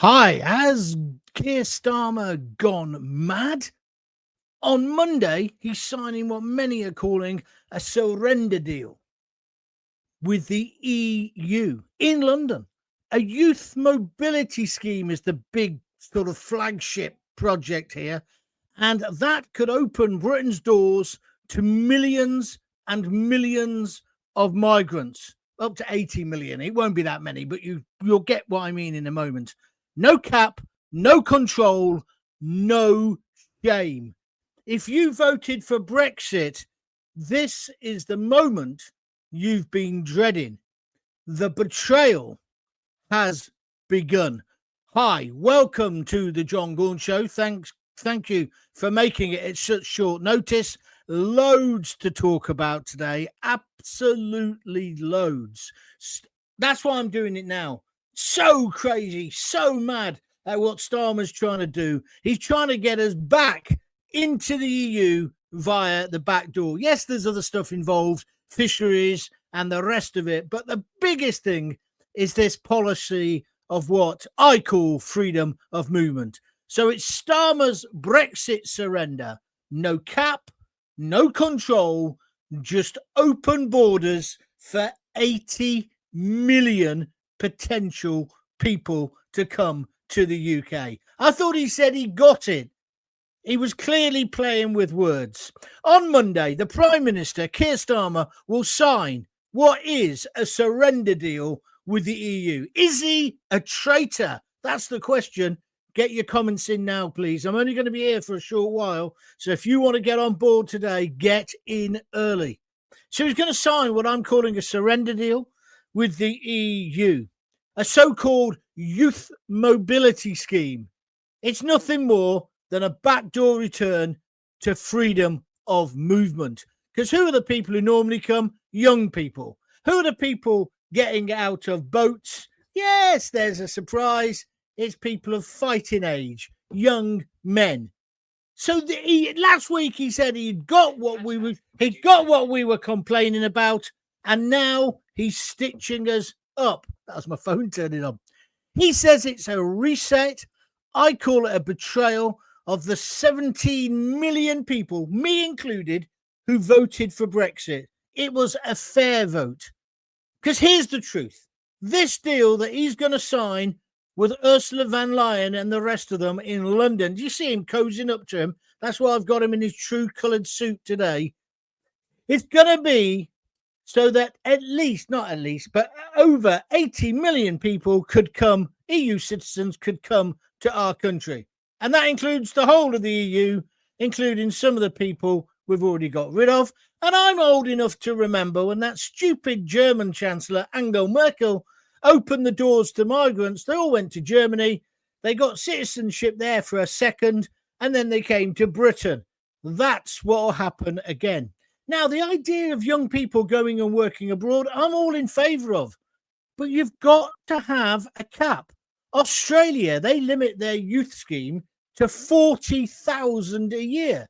Hi, has Keir Starmer gone mad? On Monday, he's signing what many are calling a surrender deal with the EU in London. A youth mobility scheme is the big sort of flagship project here, and that could open Britain's doors to millions and millions of migrants, up to 80 million. It won't be that many, but you'll get what I mean in a moment. No cap, no control, no shame. If you voted for Brexit, this is the moment you've been dreading. The betrayal has begun. Hi, welcome to the John Gaunt Show. Thank you for making it at such short notice. Loads to talk about today. Absolutely loads. That's why I'm doing it now. So crazy, so mad at what Starmer's trying to do. He's trying to get us back into the EU via the back door. Yes, there's other stuff involved, fisheries and the rest of it. But the biggest thing is this policy of what I call freedom of movement. So it's Starmer's Brexit surrender. No cap, no control, just open borders for 80 million potential people to come to the UK. I thought he said he got it. He was clearly playing with words. On Monday, the Prime Minister, Keir Starmer, will sign what is a surrender deal with the EU. Is he a traitor? That's the question. Get your comments in now, please. I'm only going to be here for a short while, so if you want to get on board today, get in early. So he's going to sign what I'm calling a surrender deal with the EU, a so-called youth mobility scheme. It's nothing more than a backdoor return to freedom of movement. Because who are the people who normally come? Young people. Who are the people getting out of boats? Yes, there's a surprise. It's people of fighting age, young men. So last week he said he'd got what we were complaining about, and now he's stitching us up. That was my phone turning on. He says it's a reset. I call it a betrayal of the 17 million people, me included, who voted for Brexit. It was a fair vote. Because here's the truth. This deal that he's going to sign with Ursula von der Leyen and the rest of them in London, do you see him cozying up to him? That's why I've got him in his true coloured suit today. It's going to be so that but over 80 million people could come, EU citizens could come to our country. And that includes the whole of the EU, including some of the people we've already got rid of. And I'm old enough to remember when that stupid German Chancellor, Angela Merkel, opened the doors to migrants. They all went to Germany. They got citizenship there for a second, and then they came to Britain. That's what will happen again. Now, the idea of young people going and working abroad, I'm all in favour of. But you've got to have a cap. Australia, they limit their youth scheme to 40,000 a year.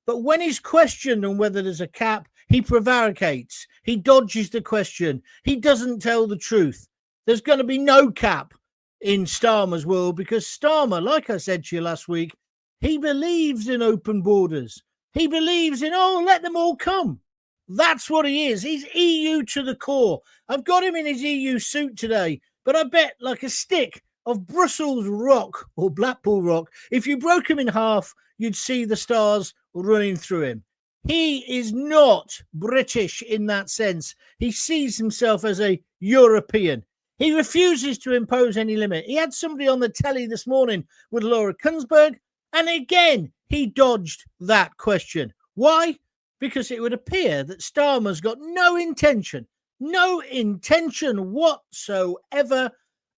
But when he's questioned on whether there's a cap, he prevaricates. He dodges the question. He doesn't tell the truth. There's going to be no cap in Starmer's world because Starmer, like I said to you last week, he believes in open borders. He believes in, let them all come. That's what he is. He's EU to the core. I've got him in his EU suit today, but I bet like a stick of Brussels rock or Blackpool rock, if you broke him in half, you'd see the stars running through him. He is not British in that sense. He sees himself as a European. He refuses to impose any limit. He had somebody on the telly this morning with Laura Kunsberg, and again, he dodged that question. Why? Because it would appear that Starmer's got no intention whatsoever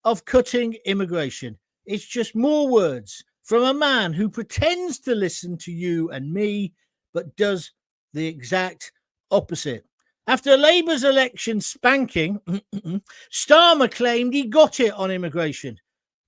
of cutting immigration. It's just more words from a man who pretends to listen to you and me, but does the exact opposite. After Labour's election spanking, Starmer claimed he got it on immigration.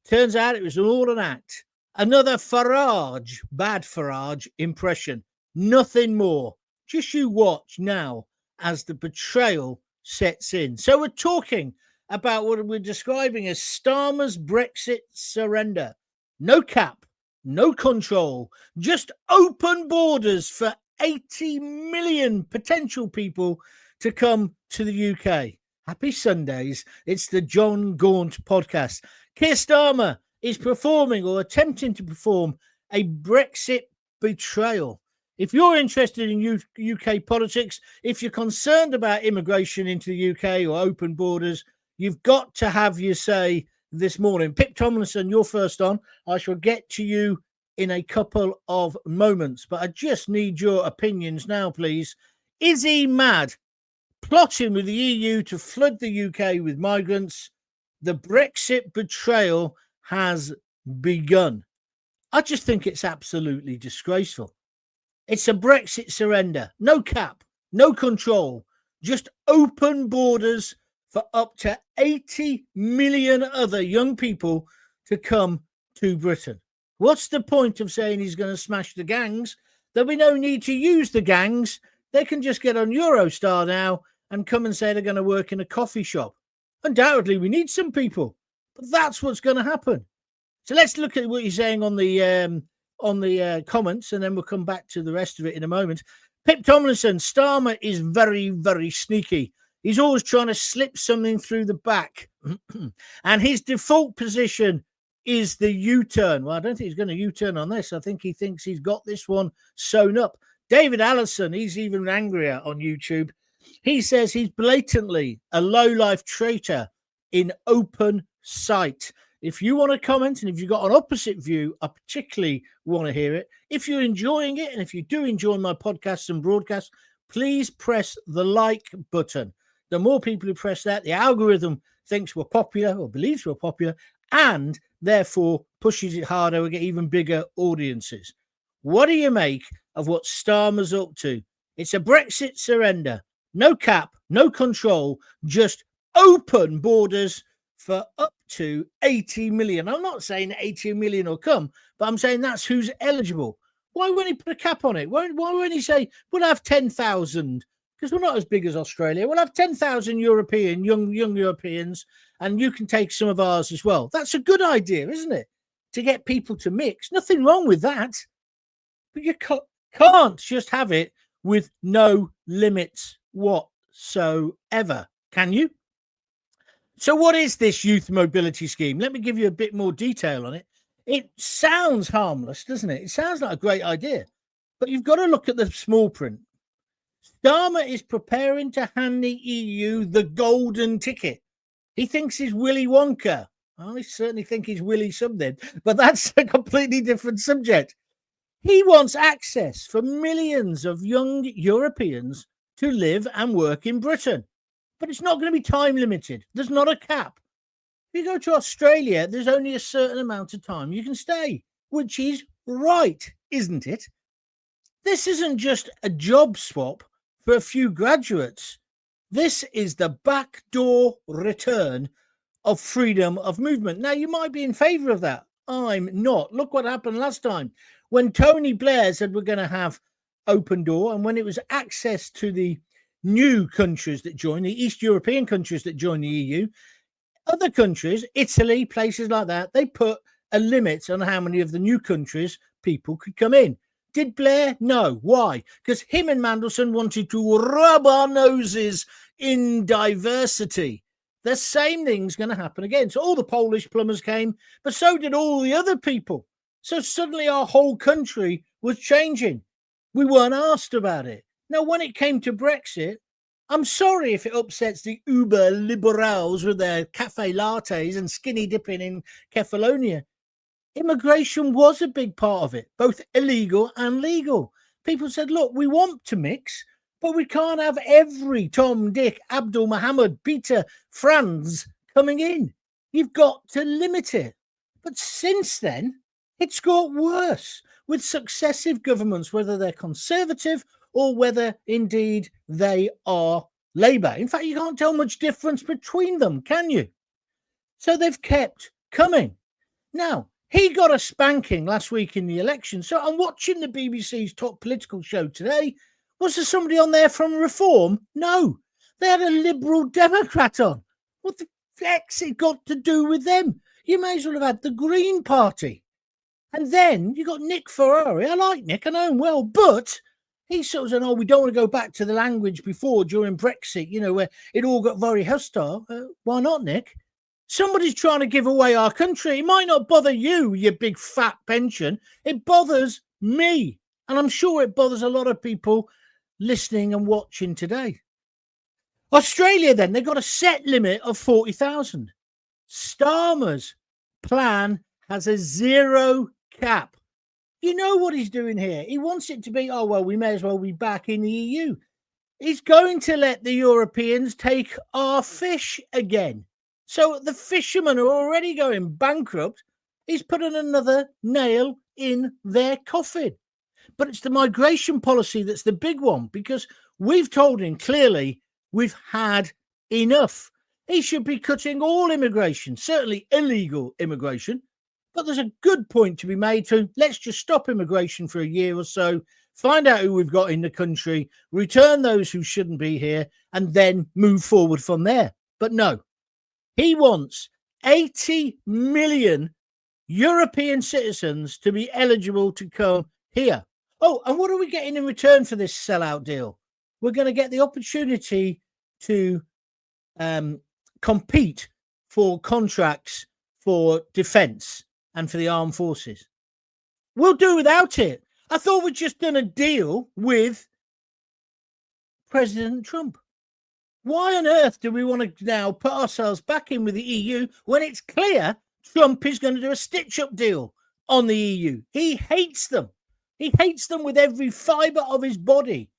Turns out it was all an act. Another Farage, bad Farage impression. Nothing more. Just you watch now as the betrayal sets in. So we're talking about what we're describing as Starmer's Brexit surrender. No cap, no control, just open borders for 80 million potential people to come to the UK. Happy Sundays. It's the Gaunt podcast. Keir Starmer is performing or attempting to perform a Brexit betrayal. If you're interested in UK politics, if you're concerned about immigration into the UK or open borders, you've got to have your say this morning. Pip Tomlinson, you're first on. I shall get to you in a couple of moments, but I just need your opinions now, please. Is he mad? Plotting with the EU to flood the UK with migrants. The Brexit betrayal has begun. I just think it's absolutely disgraceful. It's a Brexit surrender. No cap, no control, just open borders for up to 80 million other young people to come to Britain. What's the point of saying he's going to smash the gangs? There'll be no need to use the gangs. They can just get on Eurostar now and come and say they're going to work in a coffee shop. Undoubtedly, we need some people, but that's what's going to happen. So let's look at what you're saying on the comments, and then we'll come back to the rest of it in a moment. Pip Tomlinson, Starmer is very, very sneaky. He's always trying to slip something through the back. And his default position is the U-turn. Well, I don't think he's going to U-turn on this. I think he thinks he's got this one sewn up. David Allison, he's even angrier on YouTube. He says he's blatantly a low-life traitor in open sight. If you want to comment and if you've got an opposite view, I particularly want to hear it. If you're enjoying it and if you do enjoy my podcasts and broadcasts, please press the like button. The more people who press that, the algorithm thinks we're popular or believes we're popular and therefore pushes it harder. We get even bigger audiences. What do you make of what Starmer's up to? It's a Brexit surrender. No cap, no control, just open borders for up to 80 million. I'm not saying 80 million will come, but I'm saying that's who's eligible. Why won't he put a cap on it? Why won't he say, we'll have 10,000? Because we're not as big as Australia. We'll have 10,000 young Europeans, and you can take some of ours as well. That's a good idea, isn't it? To get people to mix. Nothing wrong with that. But you can't just have it with no limits whatsoever, can you? So what is this youth mobility scheme? Let me give you a bit more detail on it. It sounds harmless, doesn't it? It sounds like a great idea, but you've got to look at the small print. Starmer is preparing to hand the EU the golden ticket. He thinks he's Willy Wonka. I certainly think he's Willy something, but that's a completely different subject. He wants access for millions of young Europeans to live and work in Britain. But it's not going to be time limited. There's not a cap. If you go to Australia, there's only a certain amount of time you can stay, which is right, isn't it? This isn't just a job swap for a few graduates. This is the backdoor return of freedom of movement. Now, you might be in favour of that. I'm not. Look what happened last time. When Tony Blair said we're going to have open door, and when it was access to the new countries that join, the East European countries that join the EU, other countries, Italy, places like that, they put a limit on how many of the new countries people could come in. Did Blair? No. Why? Because him and Mandelson wanted to rub our noses in diversity. The same thing's going to happen again. So all the Polish plumbers came, but so did all the other people. So suddenly our whole country was changing. We weren't asked about it. Now, when it came to Brexit, I'm sorry if it upsets the uber liberals with their cafe lattes and skinny dipping in Kefalonia. Immigration was a big part of it, both illegal and legal. People said, look, we want to mix, but we can't have every Tom, Dick, Abdul, Muhammad, Peter, Franz coming in. You've got to limit it. But since then, it's got worse with successive governments, whether they're Conservative or whether indeed they are Labour. In fact, you can't tell much difference between them, can you? So they've kept coming. Now, he got a spanking last week in the election. So I'm watching the BBC's top political show today. Was there somebody on there from Reform? No. They had a Liberal Democrat on. What the Brexit got to do with them? You may as well have had the Green Party. And then you got Nick Ferrari. I like Nick, I know him well, but he sort of said, oh, we don't want to go back to the language before during Brexit, where it all got very hostile. Why not, Nick? Somebody's trying to give away our country. It might not bother you, you big fat pension. It bothers me. And I'm sure it bothers a lot of people listening and watching today. Australia, then, they've got a set limit of 40,000. Starmer's plan has a zero cap. You know what he's doing here? He wants it to be, oh, well, we may as well be back in the EU. He's going to let the Europeans take our fish again. So the fishermen are already going bankrupt. He's putting another nail in their coffin. But it's the migration policy that's the big one, because we've told him clearly we've had enough. He should be cutting all immigration, certainly illegal immigration. But there's a good point to be made to let's just stop immigration for a year or so, find out who we've got in the country, return those who shouldn't be here, and then move forward from there. But no, he wants 80 million European citizens to be eligible to come here. Oh, and what are we getting in return for this sellout deal? We're going to get the opportunity to compete for contracts for defence and for the armed forces. We'll do without it. I thought we'd just done a deal with President Trump. Why on earth do we want to now put ourselves back in with the EU when it's clear Trump is going to do a stitch-up deal on the EU? He hates them. He hates them with every fibre of his body.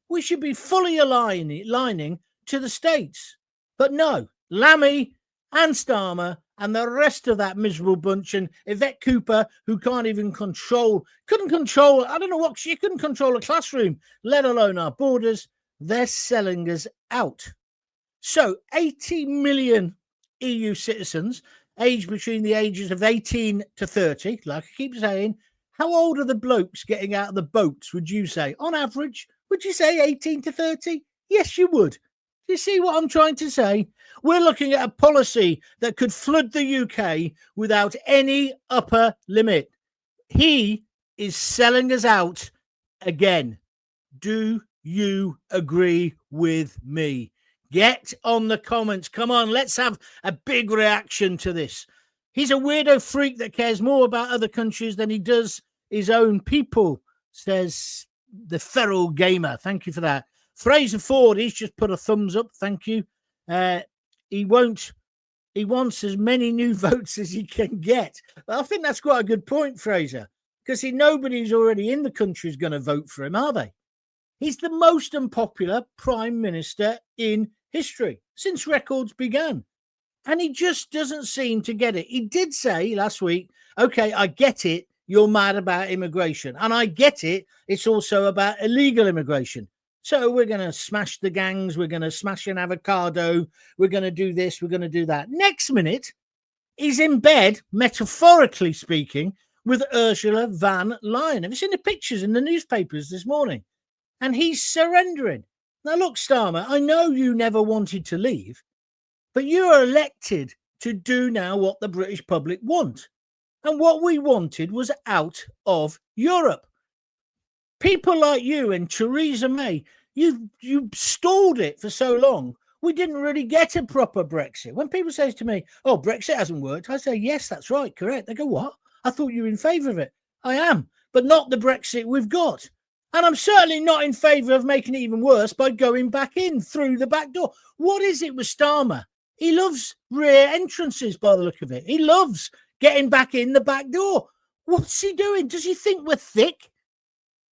We should be fully aligning to the States. But no, Lammy and Starmer and the rest of that miserable bunch, and Yvette Cooper, who couldn't control, I don't know what, she couldn't control a classroom, let alone our borders. They're selling us out. So 80 million EU citizens, aged between the ages of 18 to 30, like I keep saying. How old are the blokes getting out of the boats, would you say? On average, would you say 18 to 30? Yes, you would. Do you see what I'm trying to say? We're looking at a policy that could flood the UK without any upper limit. He is selling us out again. Do you agree with me? Get on the comments. Come on, let's have a big reaction to this. He's a weirdo freak that cares more about other countries than he does his own people, says the feral gamer. Thank you for that. Fraser Ford, he's just put a thumbs up. Thank you. He wants as many new votes as he can get. Well, I think that's quite a good point, Fraser, because nobody who's already in the country is going to vote for him, are they? He's the most unpopular Prime Minister in history since records began. And he just doesn't seem to get it. He did say last week, okay, I get it. You're mad about immigration. And I get it. It's also about illegal immigration. So we're going to smash the gangs. We're going to smash an avocado. We're going to do this. We're going to do that. Next minute, he's in bed, metaphorically speaking, with Ursula von der Leyen. Have you seen the pictures in the newspapers this morning? And he's surrendering. Now, look, Starmer, I know you never wanted to leave, but you are elected to do now what the British public want. And what we wanted was out of Europe. People like you and Theresa May, you stalled it for so long. We didn't really get a proper Brexit. When people say to me, oh, Brexit hasn't worked, I say, yes, that's right, correct. They go, what? I thought you were in favour of it. I am, but not the Brexit we've got. And I'm certainly not in favour of making it even worse by going back in through the back door. What is it with Starmer? He loves rear entrances by the look of it. He loves getting back in the back door. What's he doing? Does he think we're thick?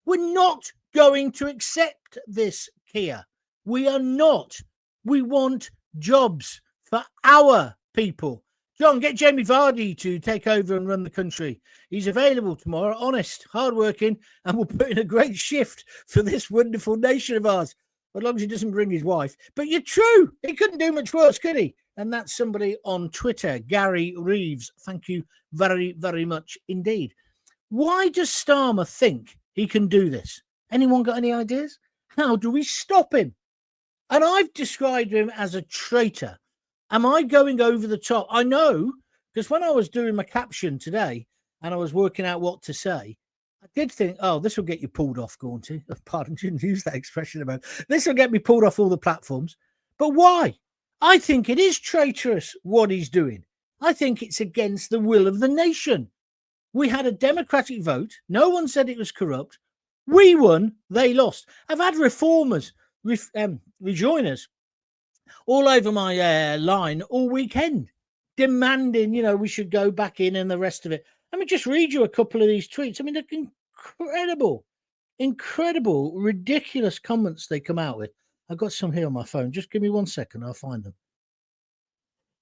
We're not going to accept this, Keir. We are not. We want jobs for our people. John, get Jamie Vardy to take over and run the country. He's available tomorrow, honest, hardworking, and will put in a great shift for this wonderful nation of ours, as long as he doesn't bring his wife. But you're true. He couldn't do much worse, could he? And that's somebody on Twitter, Gary Reeves. Thank you very, very much indeed. Why does Starmer think he can do this? Anyone got any ideas? How do we stop him? And I've described him as a traitor. Am I going over the top? I know, because when I was doing my caption today and I was working out what to say, I did think, oh, this will get you pulled off, Gaunty. Pardon, didn't use that expression about this will get me pulled off all the platforms. But why? I think it is traitorous what he's doing. I think it's against the will of the nation. We had a democratic vote. No one said it was corrupt. We won. They lost. I've had reformers, rejoiners all over my line all weekend demanding, we should go back in and the rest of it. Let me just read you a couple of these tweets. I mean, they're incredible, ridiculous comments they come out with. I've got some here on my phone. Just give me 1 second. I'll find them.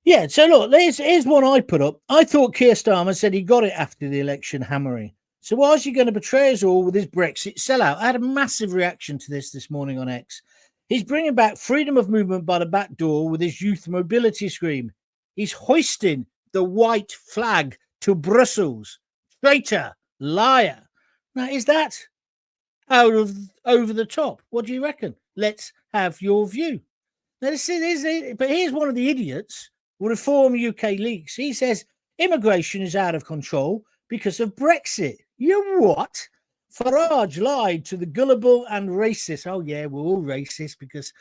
Yeah, so look, here's one I put up. I thought Keir Starmer said he got it after the election hammering. So why is he going to betray us all with his Brexit sellout? I had a massive reaction to this morning on X. He's bringing back freedom of movement by the back door with his youth mobility scream. He's hoisting the white flag to Brussels. Traitor, liar. Now, is that over the top? What do you reckon? Let's have your view. Now, but here's one of the idiots. Reform UK leaks. He says immigration is out of control because of Brexit. You what? Farage lied to the gullible and racist. Oh, yeah, we're all racist because...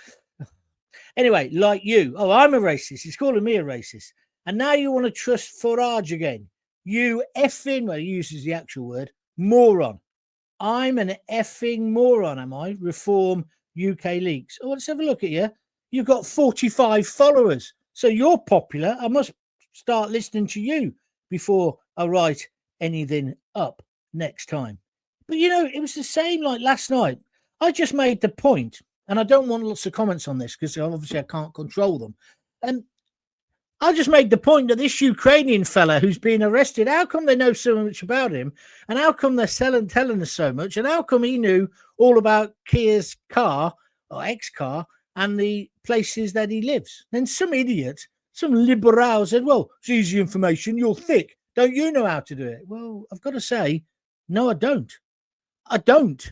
Anyway, like you. Oh, I'm a racist. He's calling me a racist. And now you want to trust Farage again. You effing, well, he uses the actual word, moron. I'm an effing moron, am I? Reform UK leaks. Oh, let's have a look at you. You've got 45 followers. So you're popular. I must start listening to you before I write anything up next time. But, it was the same like last night. I just made the point, and I don't want lots of comments on this because obviously I can't control them. And I just made the point that this Ukrainian fella who's been arrested, how come they know so much about him? And how come they're telling us so much? And how come he knew all about Keir's car or ex-car and the places that he lives? Then some idiot, some liberal said, well, it's easy information. You're thick. Don't you know how to do it? Well, I've got to say, no, I don't. I don't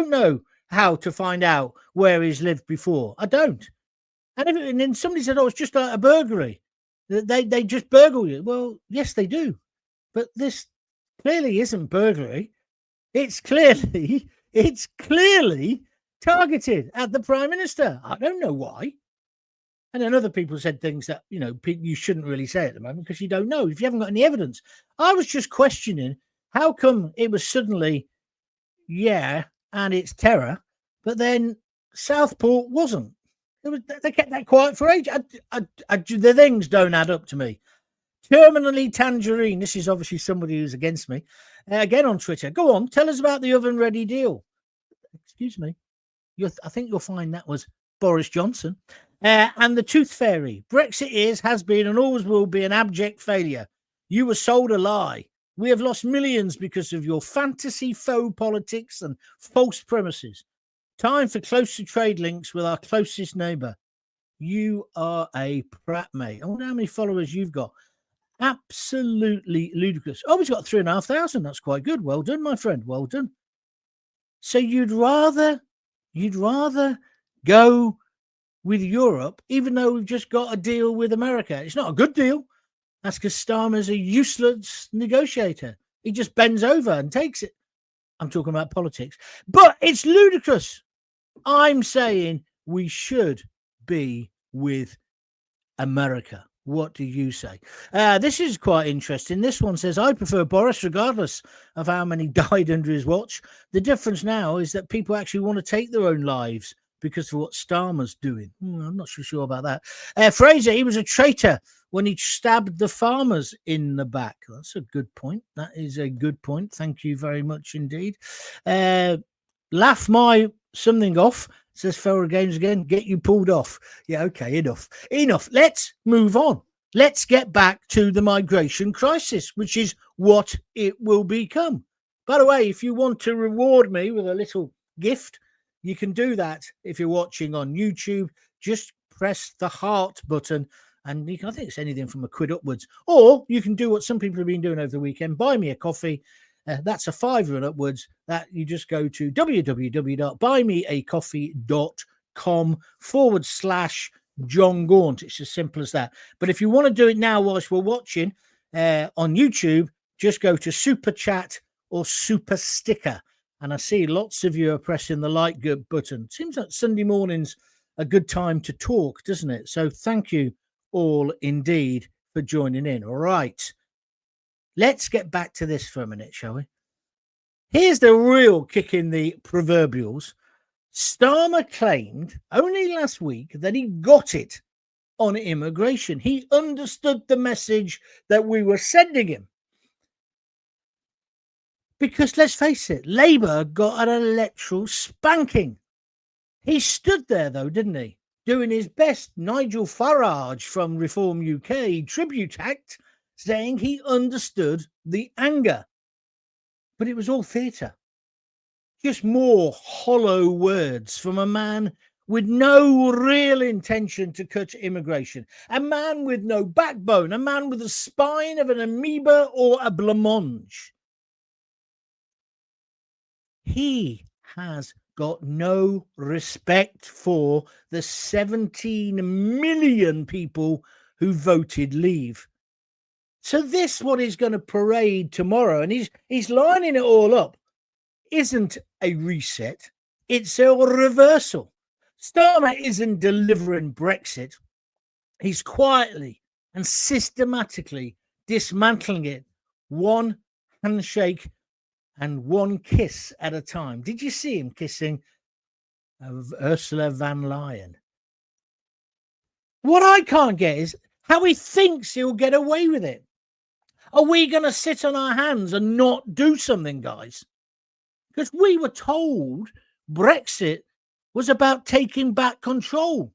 know how to find out where he's lived before. I don't. And then somebody said, oh, it's just like a burglary. They just burgle you. Well, yes, they do. But this clearly isn't burglary. It's clearly targeted at the Prime Minister. I don't know why. And then other people said things that, you shouldn't really say at the moment because you don't know if you haven't got any evidence. I was just questioning how come it was suddenly, and it's terror, but then Southport wasn't. They kept that quiet for ages. The things don't add up to me. Terminally Tangerine. This is obviously somebody who's against me. Again on Twitter. Go on, tell us about the oven-ready deal. Excuse me. I think you'll find that was Boris Johnson. And the Tooth Fairy. Brexit has been and always will be an abject failure. You were sold a lie. We have lost millions because of your fantasy faux politics and false premises. Time for closer trade links with our closest neighbour. You are a prat, mate. I wonder how many followers you've got. Absolutely ludicrous. Oh, he's got 3,500. That's quite good. Well done, my friend. Well done. So you'd rather go with Europe, even though we've just got a deal with America. It's not a good deal. That's because Starmer's a useless negotiator. He just bends over and takes it. I'm talking about politics. But it's ludicrous. I'm saying we should be with America. What do you say? This is quite interesting. This one says, I prefer Boris regardless of how many died under his watch. The difference now is that people actually want to take their own lives because of what Starmer's doing. I'm not so sure about that. Fraser, he was a traitor when he stabbed the farmers in the back. That's a good point. That is a good point. Thank you very much indeed. Laugh my something off, says Feral Games again. Get you pulled off. Yeah, okay, enough. Let's move on. Let's get back to the migration crisis, which is what it will become. By the way, if you want to reward me with a little gift, you can do that if you're watching on YouTube. Just press the heart button and you can, I think it's anything from £1 upwards. Or you can do what some people have been doing over the weekend, buy me a coffee. That's a £5 and upwards. That you just go to www.buymeacoffee.com John Gaunt. It's as simple as that. But if you want to do it now whilst we're watching on YouTube, just go to Super Chat or Super Sticker. And I see lots of you are pressing the like button. Seems like Sunday morning's a good time to talk, doesn't it? So thank you all indeed for joining in. All right. Let's get back to this for a minute, shall we? Here's the real kick in the proverbials. Starmer claimed only last week that he got it on immigration. He understood the message that we were sending him. Because let's face it, Labour got an electoral spanking. He stood there, though, didn't he? Doing his best Nigel Farage from Reform UK tribute act, saying he understood the anger. But it was all theatre. Just more hollow words from a man with no real intention to cut immigration. A man with no backbone. A man with the spine of an amoeba or a blancmange. He has got no respect for the 17 million people who voted Leave. So this, what he's going to parade tomorrow, and he's lining it all up, isn't a reset. It's a reversal. Starmer isn't delivering Brexit. He's quietly and systematically dismantling it, one handshake and one kiss at a time. Did you see him kissing Ursula von der Leyen? What I can't get is how he thinks he'll get away with it. Are we going to sit on our hands and not do something, guys? Because we were told Brexit was about taking back control.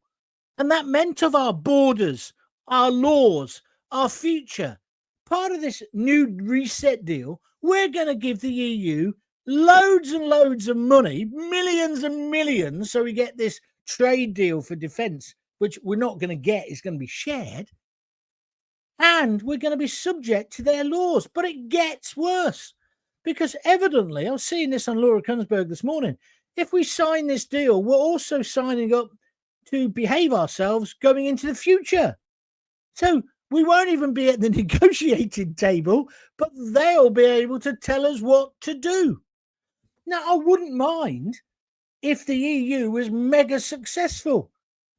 And that meant of our borders, our laws, our future. Part of this new reset deal, we're going to give the EU loads and loads of money, millions and millions, so we get this trade deal for defence, which we're not going to get, is going to be shared. And we're going to be subject to their laws. But it gets worse. Because evidently, I was seeing this on Laura Kunsberg this morning, if we sign this deal, we're also signing up to behave ourselves going into the future. So we won't even be at the negotiating table, but they'll be able to tell us what to do. Now, I wouldn't mind if the EU was mega successful,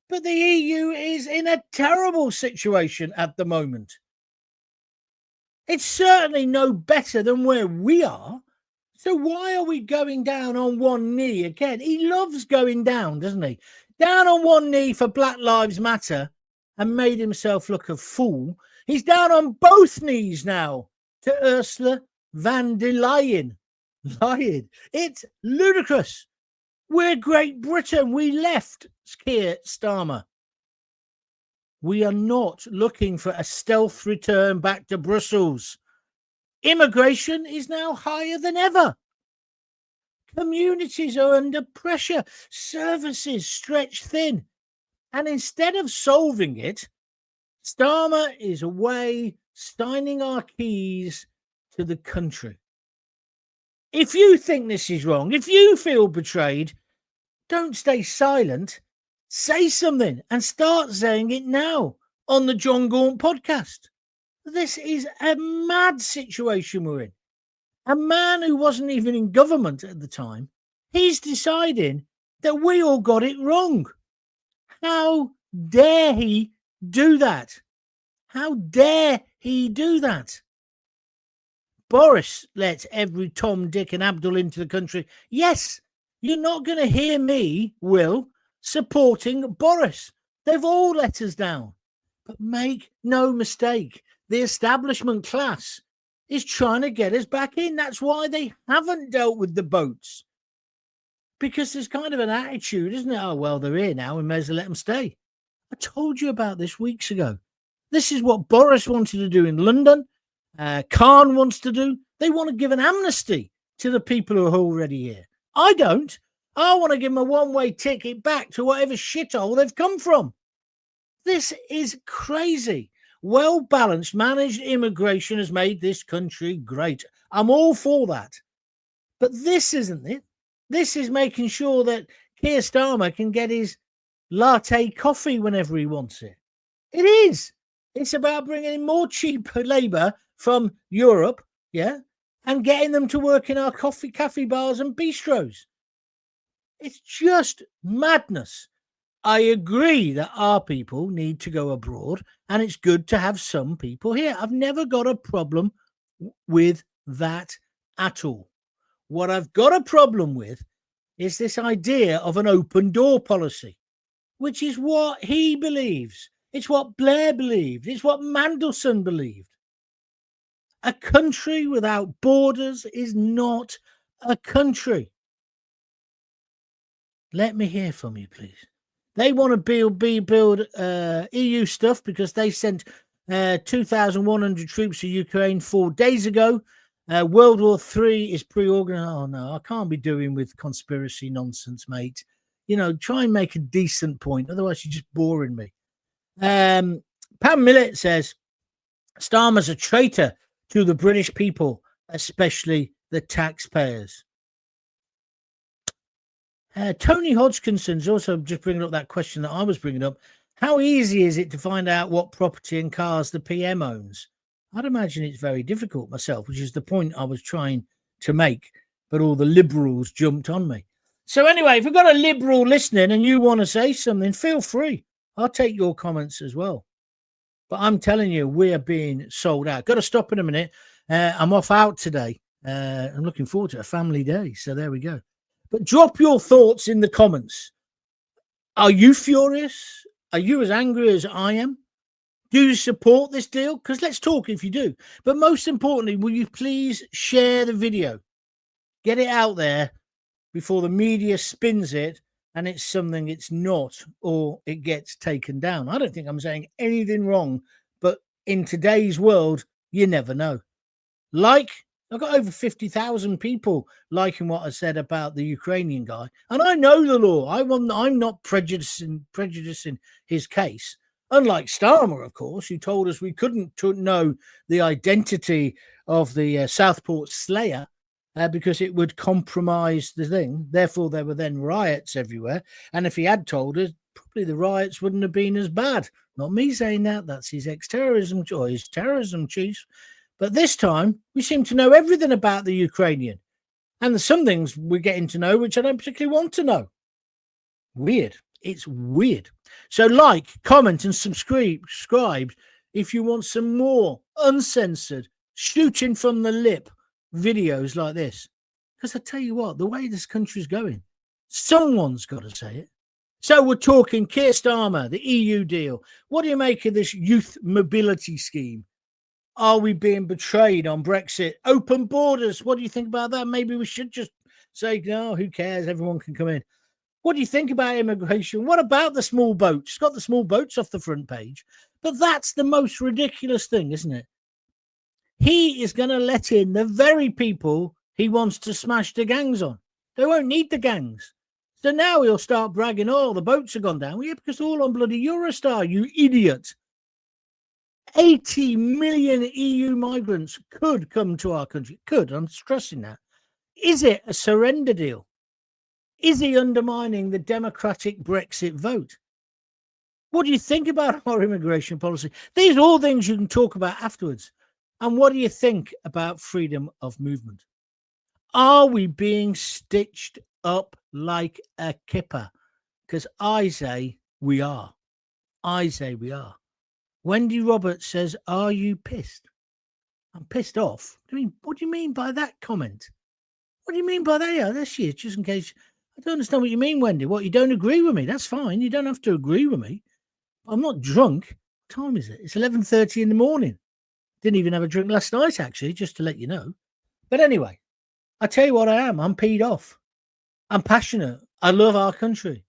but the EU is in a terrible situation at the moment. It's certainly no better than where we are. So why are we going down on one knee again? He loves going down, doesn't he? Down on one knee for Black Lives Matter and made himself look a fool. He's down on both knees now to Ursula von der Leyen. It's ludicrous. We're Great Britain. We left Keir Starmer. We are not looking for a stealth return back to Brussels. Immigration is now higher than ever. Communities are under pressure. Services stretched thin. And instead of solving it, Starmer is away signing our keys to the country. If you think this is wrong, if you feel betrayed, don't stay silent. Say something and start saying it now on the John Gaunt podcast. This is a mad situation we're in. A man who wasn't even in government at the time, he's deciding that we all got it wrong. How dare he do that? How dare he do that? Boris let every Tom, Dick and Abdul into the country. Yes, you're not going to hear me, Will, supporting Boris. They've all let us down. But make no mistake, the establishment class is trying to get us back in. That's why they haven't dealt with the boats. Because there's kind of an attitude, isn't it? Oh, well, they're here now. We may as well let them stay. I told you about this weeks ago. This is what Boris wanted to do in London. Khan wants to do. They want to give an amnesty to the people who are already here. I don't. I want to give them a one-way ticket back to whatever shithole they've come from. This is crazy. Well-balanced, managed immigration has made this country great. I'm all for that. But this isn't it. This is making sure that Keir Starmer can get his latte coffee whenever he wants it. It is. It's about bringing in more cheap labour from Europe, yeah, and getting them to work in our cafe bars and bistros. It's just madness. I agree that our people need to go abroad, and it's good to have some people here. I've never got a problem with that at all. What I've got a problem with is this idea of an open door policy, which is what he believes. It's what Blair believed. It's what Mandelson believed. A country without borders is not a country. Let me hear from you, please. They want to build EU stuff because they sent 2,100 troops to Ukraine 4 days ago. World War III is pre-organized. Oh, no, I can't be doing with conspiracy nonsense, mate. You know, try and make a decent point. Otherwise, you're just boring me. Pam Millett says, Starmer's a traitor to the British people, especially the taxpayers. Tony Hodgkinson's also just bringing up that question that I was bringing up. How easy is it to find out what property and cars the PM owns? I'd imagine it's very difficult myself, which is the point I was trying to make, but all the liberals jumped on me. So anyway, if we've got a liberal listening and you want to say something, feel free. I'll take your comments as well. But I'm telling you, we're being sold out. Got to stop in a minute. I'm off out today. I'm looking forward to a family day. So there we go. But drop your thoughts in the comments. Are you furious? Are you as angry as I am? Do you support this deal? Because let's talk if you do. But most importantly, will you please share the video? Get it out there before the media spins it and it's something it's not, or it gets taken down. I don't think I'm saying anything wrong, but in today's world, you never know. I've got over 50,000 people liking what I said about the Ukrainian guy. And I know the law. I'm not prejudicing his case. Unlike Starmer, of course, who told us we couldn't know the identity of the Southport Slayer because it would compromise the thing. Therefore, there were then riots everywhere. And if he had told us, probably the riots wouldn't have been as bad. Not me saying that. That's his ex-terrorism or his terrorism chief. But this time, we seem to know everything about the Ukrainian. And there's some things we're getting to know which I don't particularly want to know. Weird. It's weird. So like, comment and subscribe if you want some more uncensored, shooting from the lip videos like this. Because I tell you what, the way this country's going, someone's got to say it. So we're talking Keir Starmer, the EU deal. What do you make of this youth mobility scheme? Are we being betrayed on Brexit? Open borders. What do you think about that? Maybe we should just say, no, who cares? Everyone can come in. What do you think about immigration? What about the small boats? It's got the small boats off the front page. But that's the most ridiculous thing, isn't it? He is going to let in the very people he wants to smash the gangs on. They won't need the gangs. So now he'll start bragging, oh, the boats have gone down. Well, yeah, because they're all on bloody Eurostar, you idiot. 80 million EU migrants could come to our country. Could, I'm stressing that. Is it a surrender deal? Is he undermining the democratic Brexit vote? What do you think about our immigration policy? These are all things you can talk about afterwards. And what do you think about freedom of movement? Are we being stitched up like a kipper? Because I say we are. I say we are. Wendy Roberts says, are you pissed? I'm pissed off. What do you mean by that comment? What do you mean by that? Yeah, there she is, just in case. I don't understand what you mean, Wendy. What, you don't agree with me? That's fine. You don't have to agree with me. I'm not drunk. What time is it? It's 11:30 in the morning. Didn't even have a drink last night, actually, just to let you know. But anyway, I tell you what I am. I'm peed off. I'm passionate. I love our country.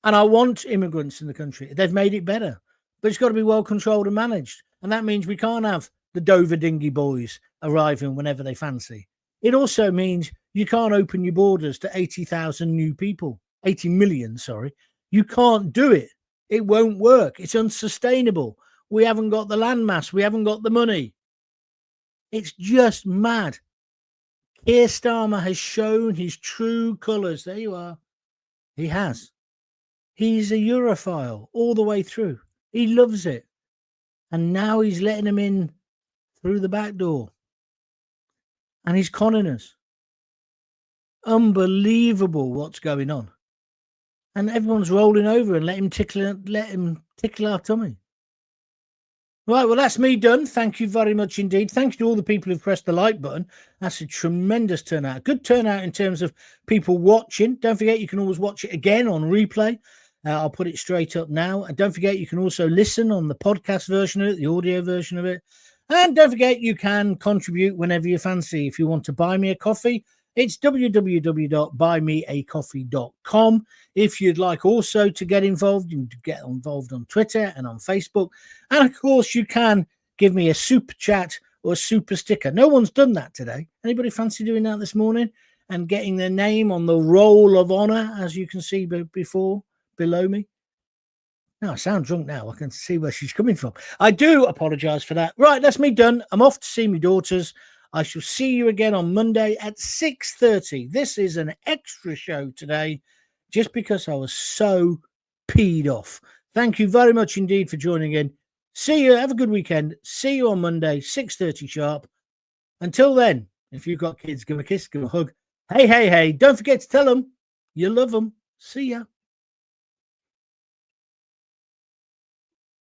And I want immigrants in the country. They've made it better. But it's got to be well controlled and managed. And that means we can't have the Dover dinghy boys arriving whenever they fancy. It also means you can't open your borders to 80,000 new people. 80 million, sorry. You can't do it. It won't work. It's unsustainable. We haven't got the landmass. We haven't got the money. It's just mad. Keir Starmer has shown his true colours. There you are. He has. He's a Europhile all the way through. He loves it. And now he's letting him in through the back door. And he's conning us. Unbelievable what's going on. And everyone's rolling over and let him tickle our tummy. Right, well, that's me done. Thank you very much indeed. Thanks to all the people who've pressed the like button. That's a tremendous turnout. Good turnout in terms of people watching. Don't forget, you can always watch it again on replay. I'll put it straight up now. And don't forget, you can also listen on the podcast version of it, the audio version of it. And don't forget, you can contribute whenever you fancy. If you want to buy me a coffee, it's www.buymeacoffee.com. If you'd like also to get involved, you can get involved on Twitter and on Facebook. And of course, you can give me a super chat or a super sticker. No one's done that today. Anybody fancy doing that this morning and getting their name on the roll of honor, as you can see below me? No, I sound drunk now. I can see where she's coming from. I do apologize for that. Right, that's me done. I'm off to see my daughters. I shall see you again on Monday at 6:30. This is an extra show today just because I was so peed off. Thank you very much indeed for joining in. See you. Have a good weekend. See you on Monday, 6:30 sharp. Until then, if you've got kids, give them a kiss, give them a hug. Hey, hey, hey. Don't forget to tell them you love them. See ya.